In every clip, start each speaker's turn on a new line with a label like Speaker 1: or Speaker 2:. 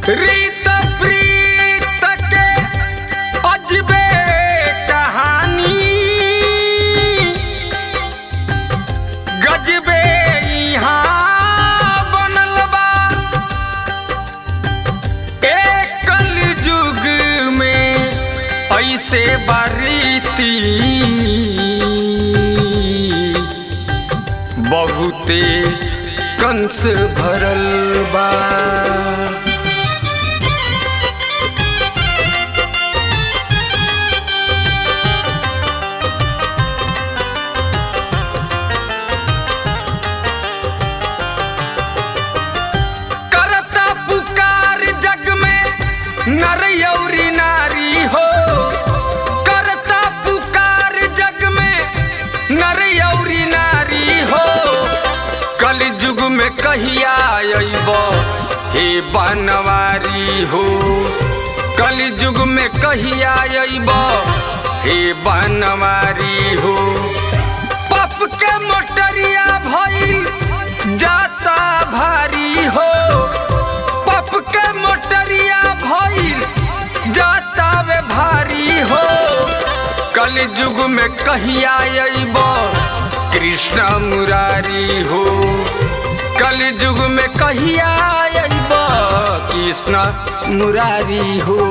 Speaker 1: रीत प्रीत के अजबे कहानी गजबे यहाँ बनल बा। एक कलयुग में ऐसे बारीती बहुते कंस भरल बा। करता पुकार जग में नर यौरी नारी हो, करता पुकार जग में नर यौरी नारी हो। कलयुग में कहिया अइबो हे बनवारी हो, कलयुग में कहिया अइबो हे बनवारी हो। पाप के मोटरिया भइल जाता भारी हो, पाप के मोटरिया भइल जाता वे भारी हो। कलयुग में कहिया अइबो कृष्ण मुरारी हो, कलयुग में कहिया अइबो कृष्ण मुरारी हो।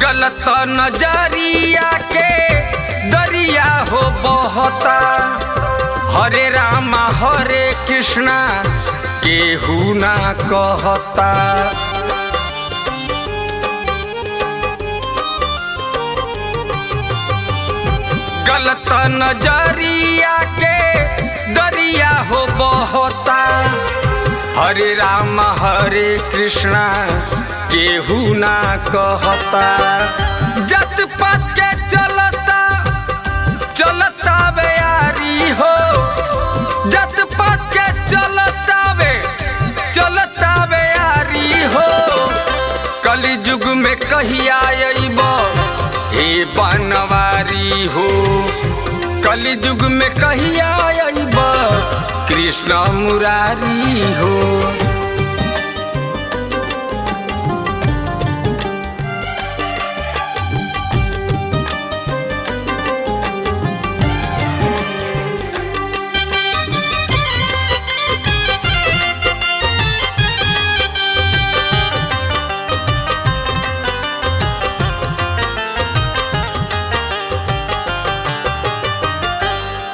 Speaker 1: गलत नजरिया के दरिया हो बहता, हरे रामा हरे कृष्णा केहू ना कहता। गलत नजरिया के दरिया हो बहता, हरे रामा हरे कृष्णा केहू ना कहता। जत पात के चलता चलता वे यारी हो, जत पात के चलता वे यारी हो। कलयुग में कहिया अइबो हे बनवारी हो, कलयुग में कहिया अइबो कृष्ण मुरारी हो।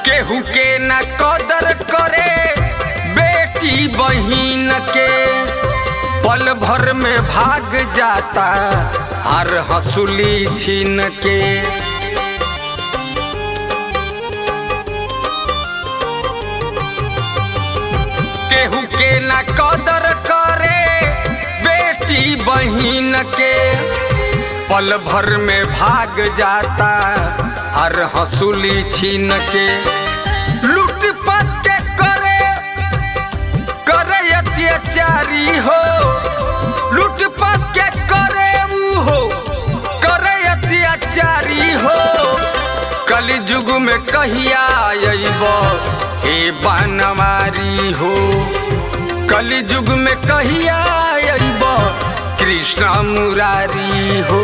Speaker 1: केहू के न कदर करे बेटी बहिन के, पल भर में भाग जाता हर हंसुली छीन के। केहू के न कदर करे बेटी बहिन के, पल भर में भाग जाता हर हंसुली छीन के। लूटपाट के करे अत्याचारी हो, लूटपाट के करे हो करे अत्याचारी हो। कलयुग में कहिया अइबो हे बनवारी हो, कलयुग में कहिया अइबो कृष्ण मुरारी हो।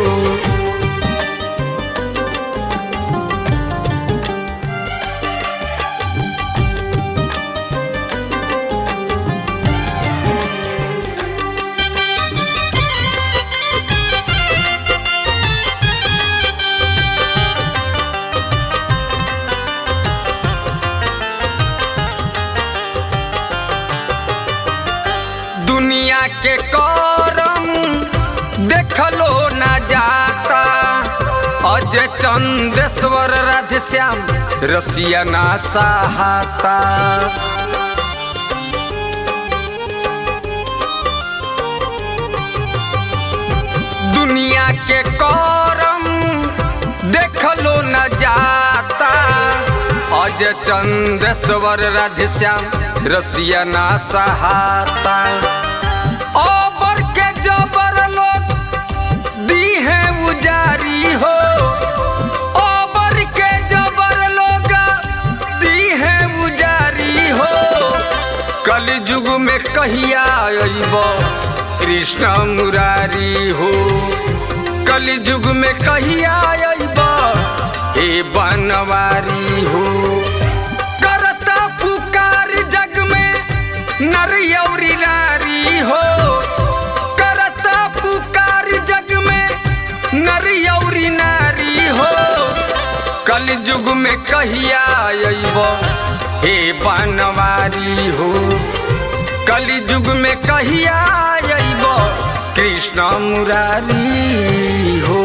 Speaker 1: दुनिया के करम देखलो न जाता, अजय चंदेश्वर राधेश्याम रसिया ना सहाता। दुनिया के करम देखलो न जाता अजय चंदेश्वर राधेश्याम रसिया ना सहाता। ओबर के जबर लोग दी है उजारी हो, ओबर के जबर लोग दी है उजारी हो। कलयुग में कहिया अइबो कृष्ण मुरारी हो, कलयुग में कहिया अइबो हे बनवारी हो। करता पुकार जग में नर और नारी हो, करता पुकार जग में नर और नारी हो। कलयुग में कहिया अइबो हे बनवारी हो, कलयुग में कहिया अइबो कृष्ण मुरारी हो।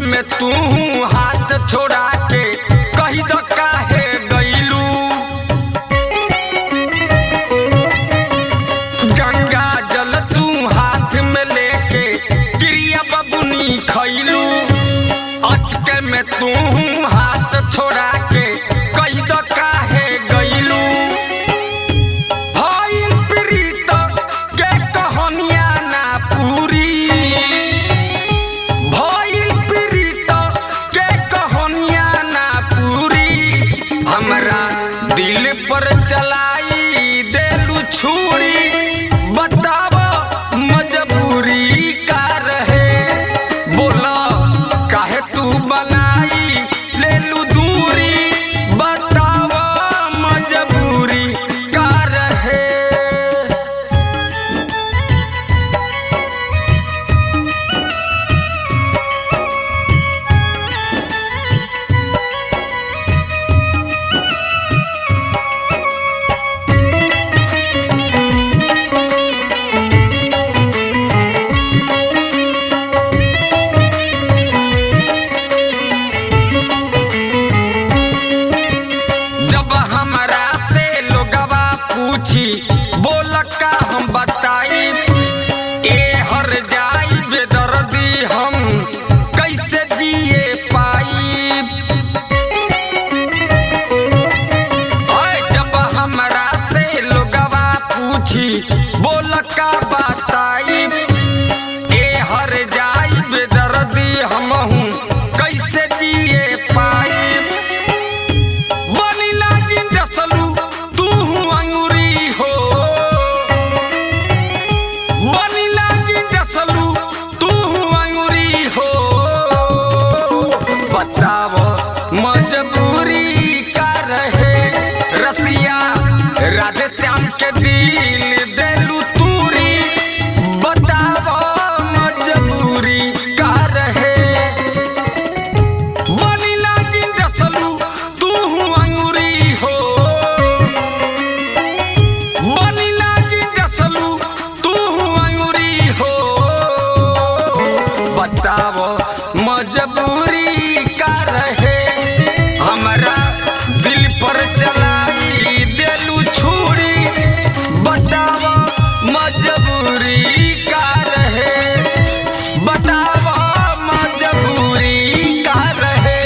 Speaker 1: में तू हाथ छोड़ा के कही दो काहे गईलू। गंगा जल तू हाथ में लेके क्रिया बबुनी खैलू। अचके में तू हाथ छोड़ा के कही दो काहे गईलू। भइल प्रीत के कहानिया ना पूरी, हमरा दिल पर चलाई देलू छुरी। बताव मजबूरी का रहे, बोला काहे तू बनाई लेलू दूरी। बताव मजबूरी का रहे। बोल का हम बताई ए हर जाई बेदर्दी हम कैसे जिए पाई। जब हमरा से लोगवा पूछी बोल का बताई ए हर जाई बेदर्दी हम हूँ कैसे जिए पाई। बनी लागी दसलू तू अंगूरी हो, बनी लागी दसलू तू अंगूरी हो। बताओ के दिल देलू तूरी बताव मजबूरी का रहे बनी लागी डसलू तू अंगूरी हो बनी लागी डसलू तू अंगूरी हो बताव मजबूरी का रहे हमरा दिल पर चलाई देलू छुरी बताव मजबूरी का रहे बताव मजबूरी का रहे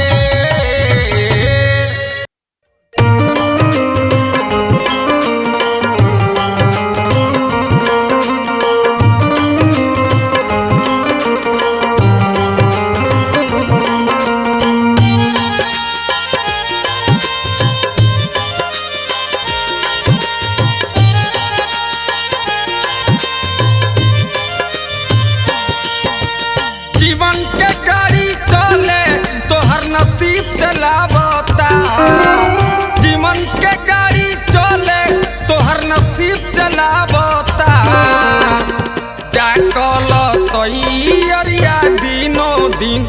Speaker 1: जीवन के गाड़ी चले तोहर नसीब चलावता जीवन के गाड़ी चले तोहर नसीब चलावता जाकल तैयारिया दिनो दिन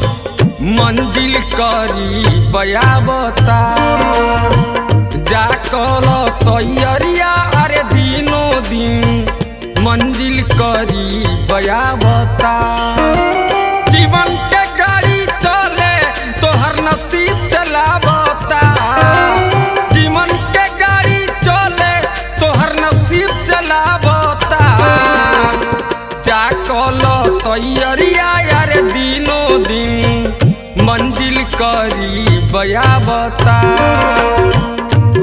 Speaker 1: मंजिल करी बयावता जाकल तैयारिया अरे दिनो दिन मंजिल करी बयावता जीवन के गाड़ी चले तोहर नसीब चलावता जीवन के गाड़ी चले तोहर नसीब चलावता जाकल तैयारिया यार दिनो दिन मंजिल करी बयावता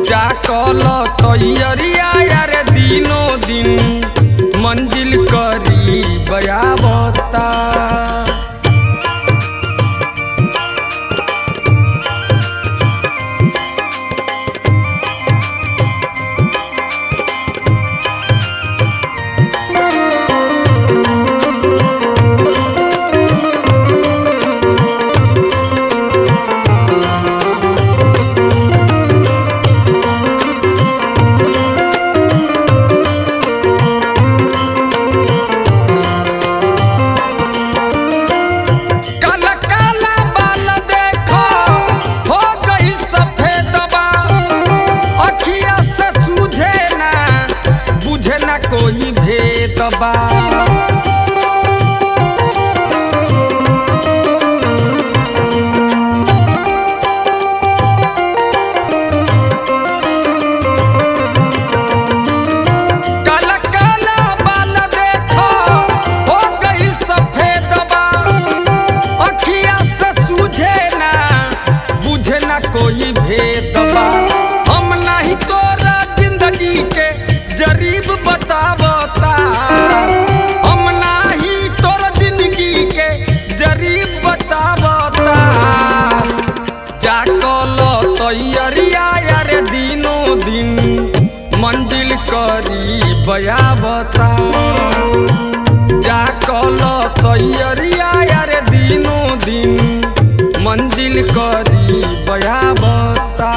Speaker 1: जाकल तैयारिया यार दिनो दिन मंजिल करी बयावता कोई भेद बा काला काला बाल देखो हो गई सफेद बा अखिया से सूझे ना बुझे ना कोई भेद बा हम नहीं तोरा जिंदगी के जरीब बतावता हम नाही तोर जिंदगी के जरीब बतावता जाकल तैयारिया यार दिनो दिन मंजिल करी बयावता जाकल तैयारिया यार दिनो दिन मंजिल करी बयावता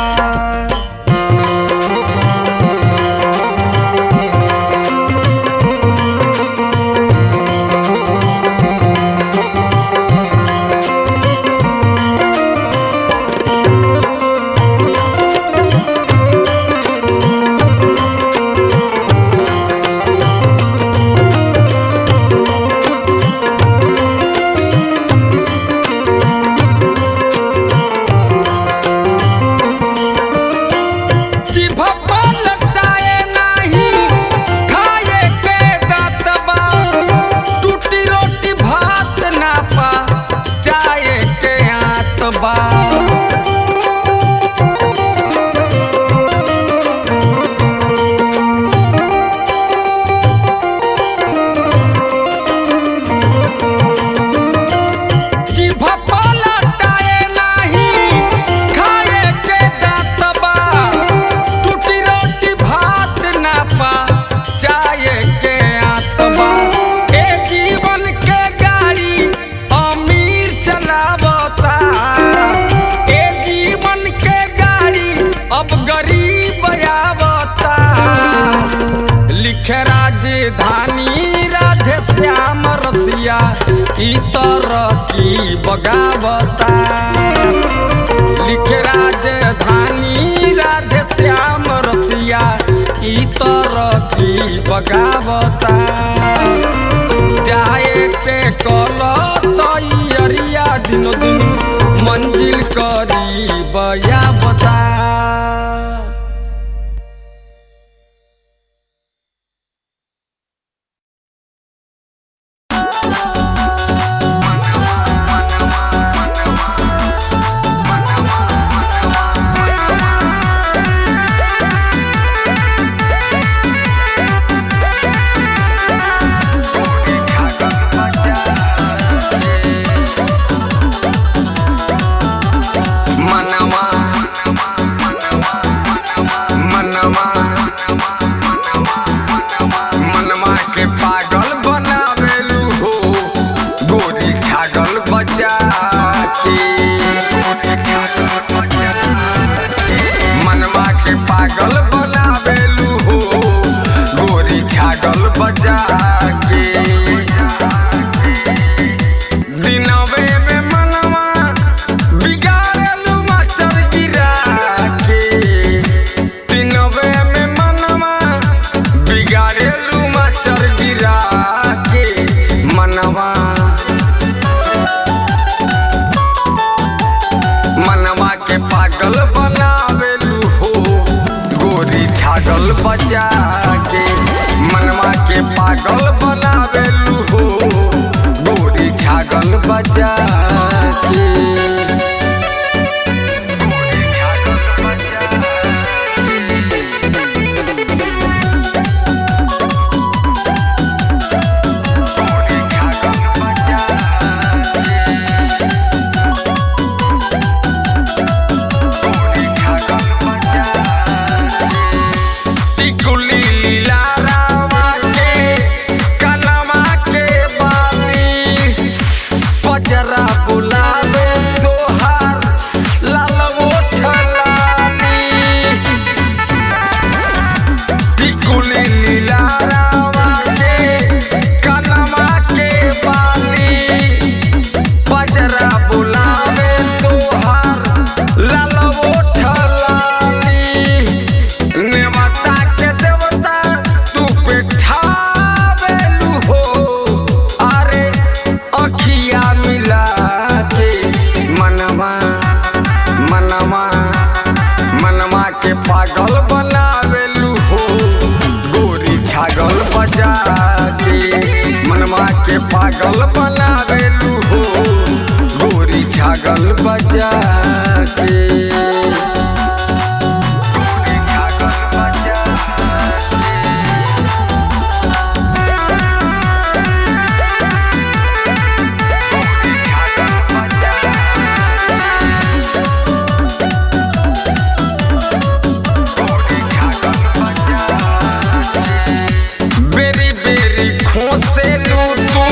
Speaker 1: रतिया ई तरकी बगावता लिखे राजधानी राधे श्याम रतिया ई तरकी बगावता जाए के कल तैयारिया दिन दिन मंजिल करी बया बता। पागल बनावेलू हो गोरी छागल बजा के। से लू तू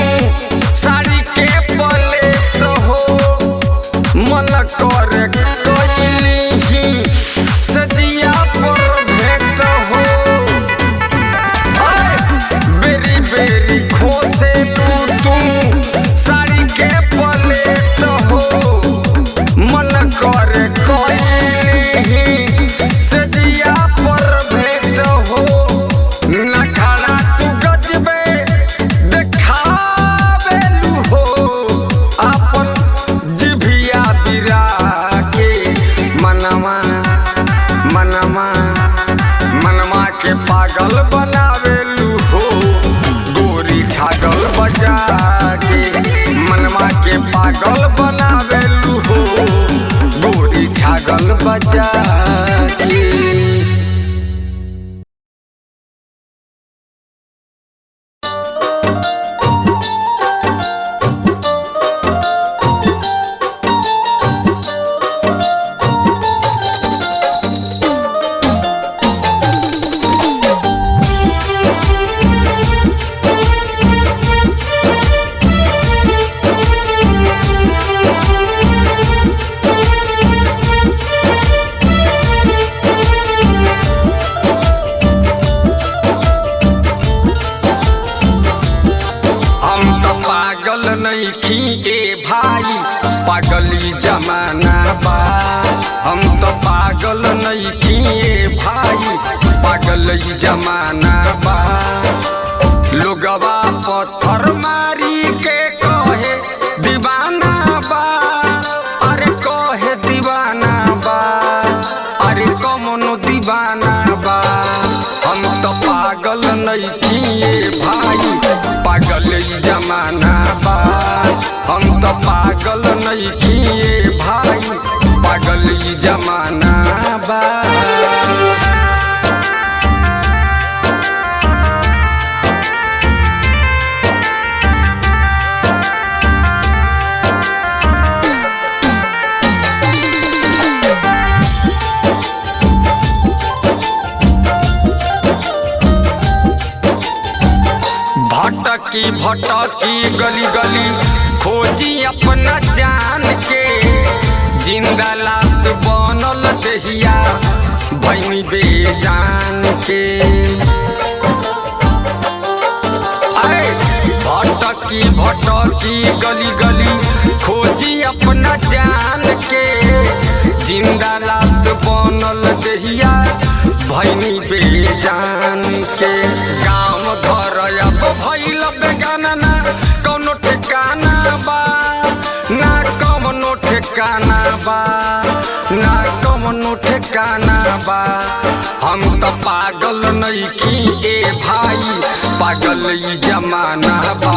Speaker 1: पागली जमाना बा। हम तो पागल नहीं किए भाई, पागल जमाना बा। लोगवा पत्थर मारी के कहे दीवाना बा, अरे कहे दीवाना बा, अरे कमनो दीवाना बा। हम तो पागल नहीं किए भाई, पागल जमाना बा। हम तो पागल नहीं किए भाई, पागल जमाना बा। भटकी भटकी गली गली खोजी अपना जान के, जिंदा लाश बनल देहिया भैनी बेजान के। भटकी भटकी गली गली खोजी अपना जान के, जिंदा लाश बनल देहिया भैनी बेजान के। गाँव घर अब भइल बेगाना, ना कौनो ठिकाना बा, ना कौनो ठिकाना बा, ना कौनो ठिकाना बा। हम तो पागल नहीं किए भाई, पागल जमाना बा।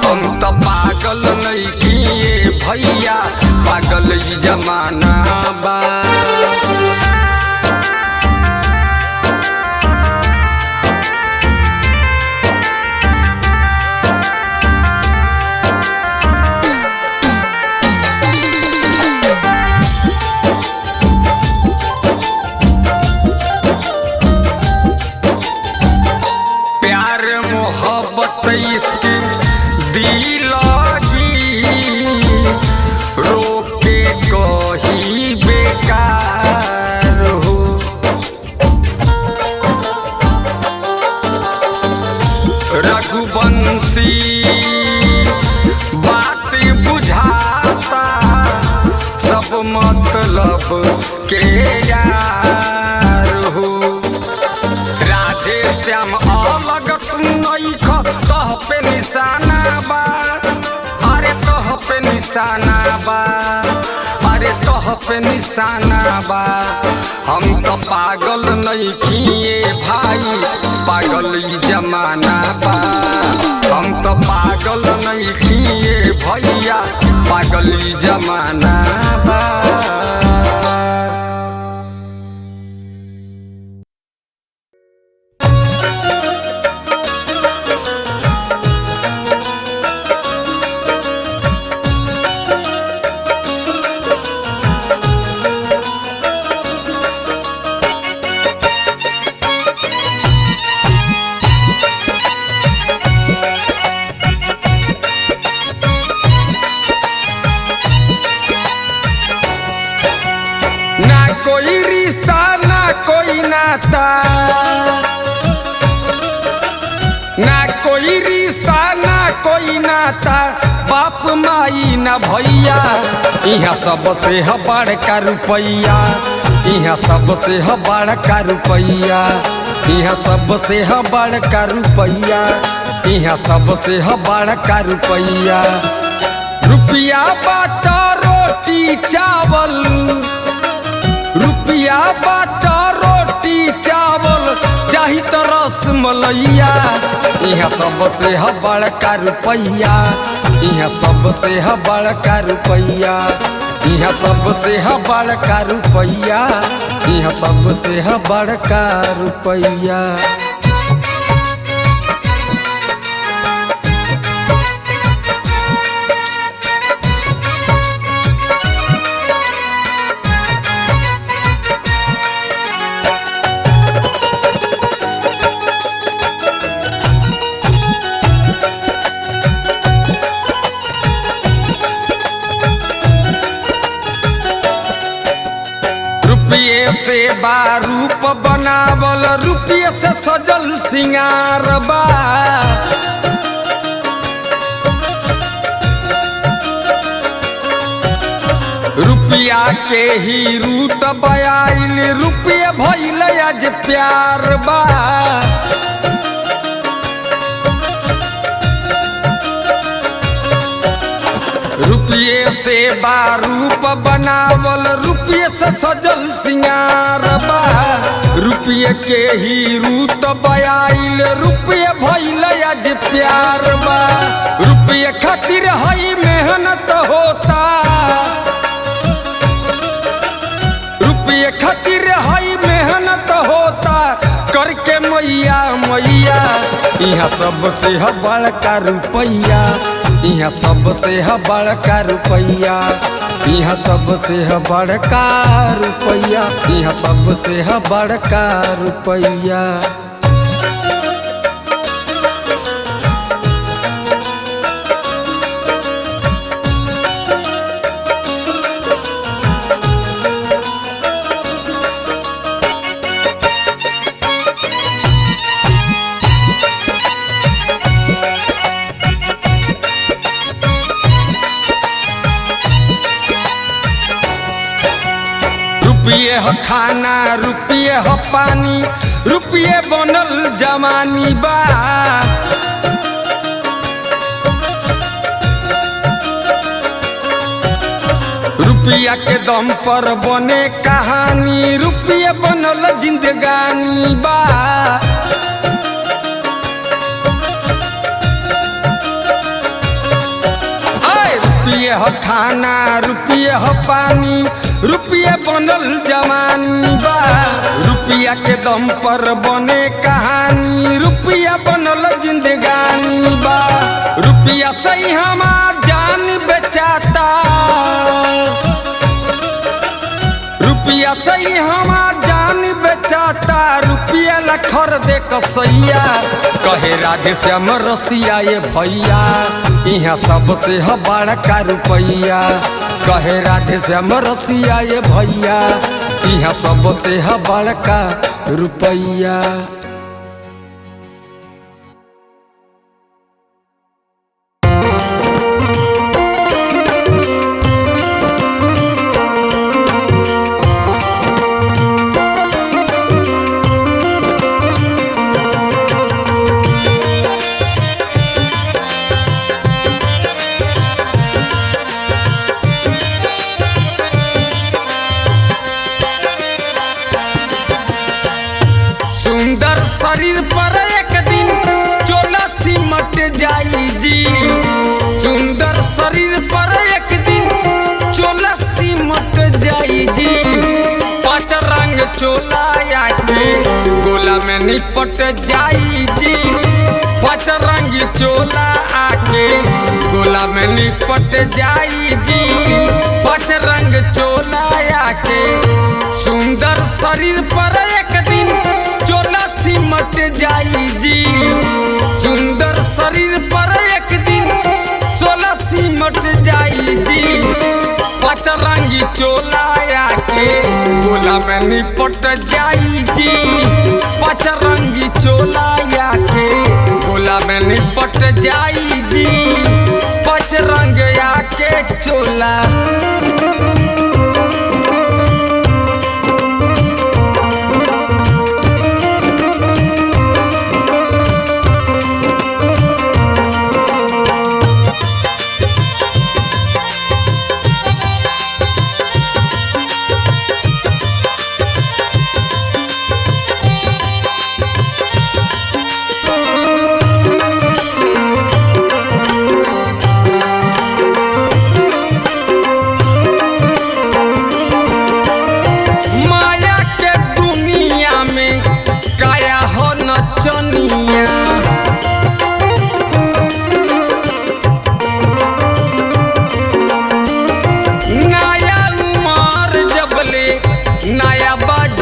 Speaker 1: हम तो पागल नहीं किए भैया, पागल जमाना बा। रोके कही बेकार हो, रघुवंशी बात बुझाता, सब मतलब के यार हो। राधे श्याम अलग तुम नहीं तह पे निशाना बा, अरे तह पे निशाना बा, अरे तह पे निशाना बा। हम तो पागल नहीं किए भाई, पागल जमाना बा। हम तो पागल नहीं किए भैया, पागल जमाना बा। कोई रिश्ता ना कोई नाता, ना कोई रिश्ता ना कोई नाता, बाप माई ना भैया। यहाँ सबसे है बड़का रुपैया, यहाँ सबसे है बड़का रुपैया, यहाँ सबसे है बड़का रुपैया, यहाँ सबसे है बड़का रुपैया। रुपया बाटा रोटी चावल, रुपया बाटा रोटी चावल, चाही तो रस मलैया। यहाँ सबसे है बड़का रुपैया, यहाँ सबसे है बड़का रुपैया, यहाँ सबसे है बड़का रुपैया, यहाँ सबसे है बड़का रुपैया। रुपये से बारूप बनावल, रुपये से सजल सिंगार बा। रुपया के ही रूत बयाइल रुपये भइल आज प्यार बा। रुपये से बारूप बनावल रुपये से सजल सिंगार बा। रुपये के ही रूत बयाइल रुपये भइल आज प्यार बा। रुपये खातिर हई मेहनत होता, रुपये खातिर हई मेहनत होता करके मैया मैया। यहाँ सबसे है बड़का रुपैया, यहाँ सबसे है बड़का रुपैया, यहाँ सबसे है बड़का रुपैया, यहाँ सबसे है बड़का रुपैया। रुपये ह खाना रुपये ह पानी रुपये बनल जवानी बा। रुपया के दम पर बने कहानी रुपये बनल जिंदगानी बा। रुपये ह खाना रुपये ह पानी रुपये बनल जवानी बा। रुपया के दम पर बने कहानी रुपया बनल जिंदगानी बा। रुपया से हमार जान बेचाता, रुपया से हमार जान बेचाता। रुपया ला खरीदे कसैया कहे राधे श्याम रसिया ये भैया। यहाँ सबसे है बड़का रुपैया कहे राधे श्याम रसिया ये भैया। यहाँ सबसे है बड़का रुपैया। सुंदर शरीर पर एक दिन चोला सिमट जाई जी। सुंदर शरीर पर एक दिन चोला सिमट जाई जी। पांच रंग चोला आके गोला में निपट जाई जी। पांच रंग चोला आके गोला में निपट जाई जी। पांच रंग चोला आके सुंदर शरीर पर एक दिन चोला सिमट जाई जी। सुंदर शरीर पर एक दिन चोला सिमट जाई जी। पांच रंगी चोला आके गोला में निपट जाई जी। पांच रंगी चोला आके गोला में निपट जाई जी। पांच रंग आके चोला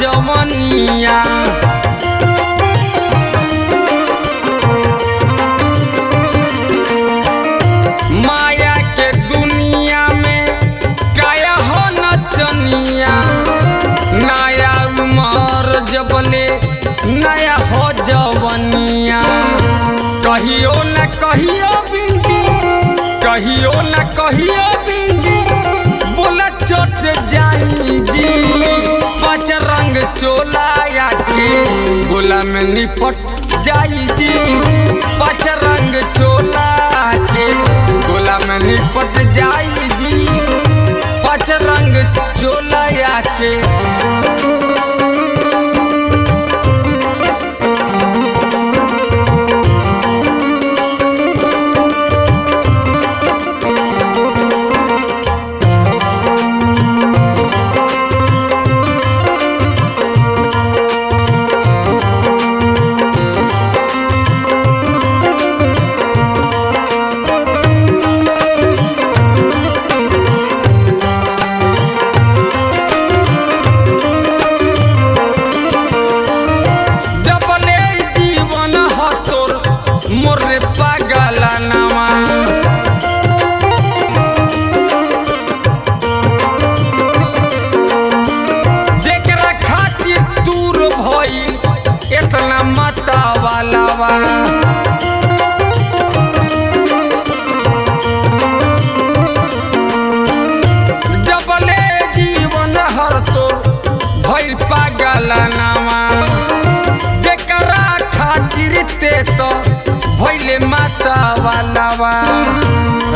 Speaker 1: जवनिया। माया के दुनिया में काया हो नचनिया। नया उमर जबले नया हो जवनिया। कहियो न कहियो बिंदी, कहियो न कहियो बिंदी बोला चोट जाई जी पाँच रंग चोलाया के गोला में निपट जाई जी पाँच रंग चोला के गोला में निपट जाई जी पाँच रंग चोलाया के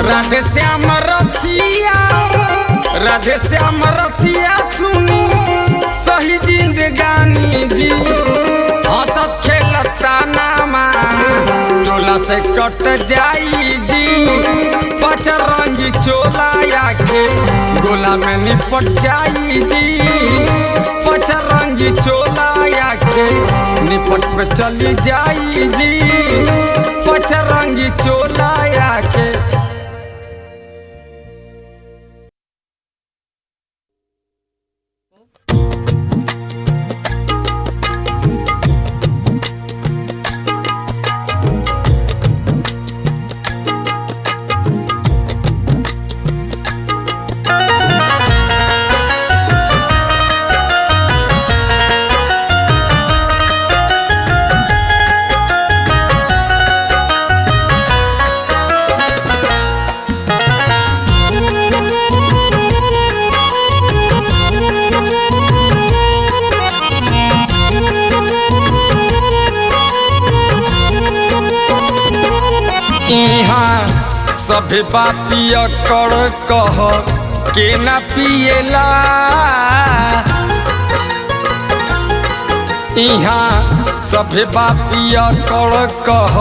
Speaker 1: राधे श्याम रसिया राधे श्याम रसिया सुनी सही जिंदगानी जी हंसत खेलता नामा चोला से कट जाई जी पाँच रंग चोलाया के गोला में निपट जाई जी पाँच रंग चोलाया के निपट पे चली जाई जी पाँच रंग चोलाया के सभे बापिया कर कह के न पिएला इहाँ सभे बापिया कर कह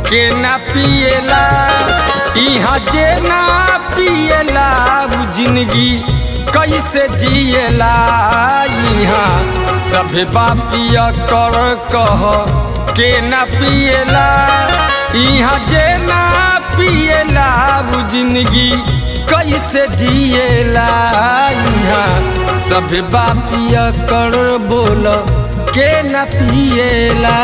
Speaker 1: के न पिएला इहाँ जे ना पिएला उ जिंदगी कैसे जिएला इहाँ सभे बापिया कर कह के न पिएला इहाँ जे ना पिएला उ जिंदगी कैसे जिएला इहाँ सब बापिया कर बोल के न पिएला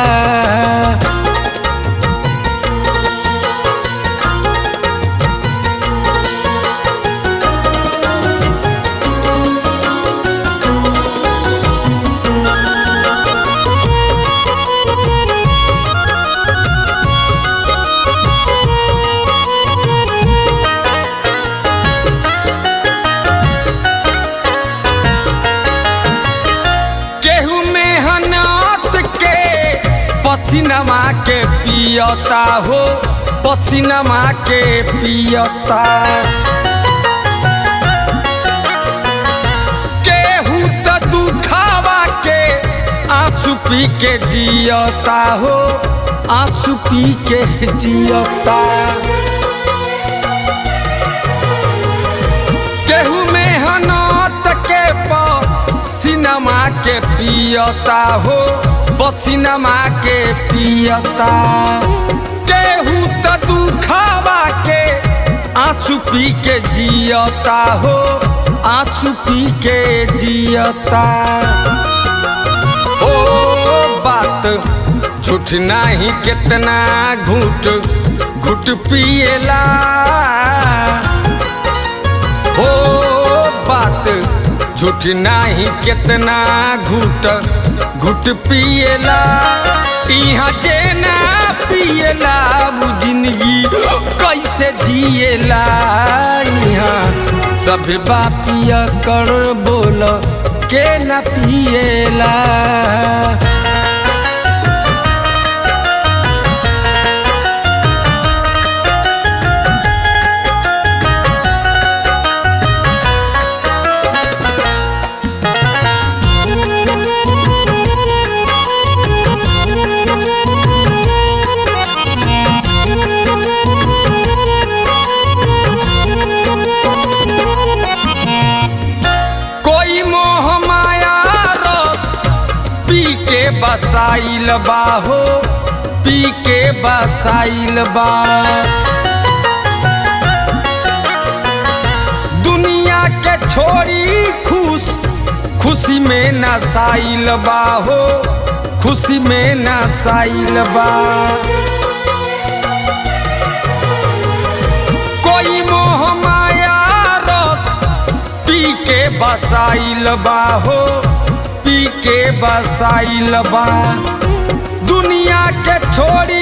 Speaker 1: पसीनमा के पियता हो पसीनमा के पियता केहू त दुखावा के आंसू पी के जियता हो आंसू पी के जियता केहू मेहनत के पसीनमा के पियता हो पसीनमा के पियता केहू त दुखावा के आंसू पी के जियता हो आंसू पी के जियता ओ बात झूठ नहीं कितना घुट घुट पिएला हो बात झूठ नहीं कितना घुट घुट पिएला इहाँ जे ना पिएला वो जिंदगी कैसे जिएला यहाँ सब बापिया कर बोल के न पिएला। बसाइल बा हो पी के बसाइल बा दुनिया के छोड़ी खुशी में नसाइल बा हो खुशी में नसाइल बा। कोई मोह माया रस पी के बसाइल बा हो पी के बसाइल बा दुनिया के छोड़ी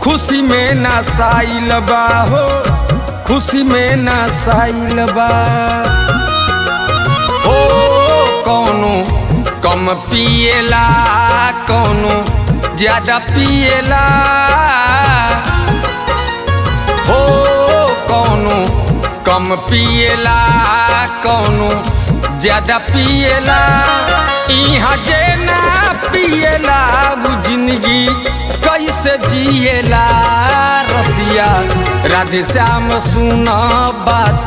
Speaker 1: खुशी में नसाइल बा हो खुशी में नसाइल बा। हो कौनो कम पिएला कौनो ज्यादा पिएला हो कौनो कम पिएला कौनो ज्यादा पिएला इहाँ जे ना पिएला वो जिंदगी कैसे जिएला। रसिया राधे श्याम सुना बात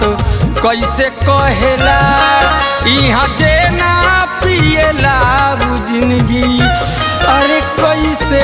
Speaker 1: कैसे कहेला इहाँ जे ना पिएला वो जिंदगी अरे कैसे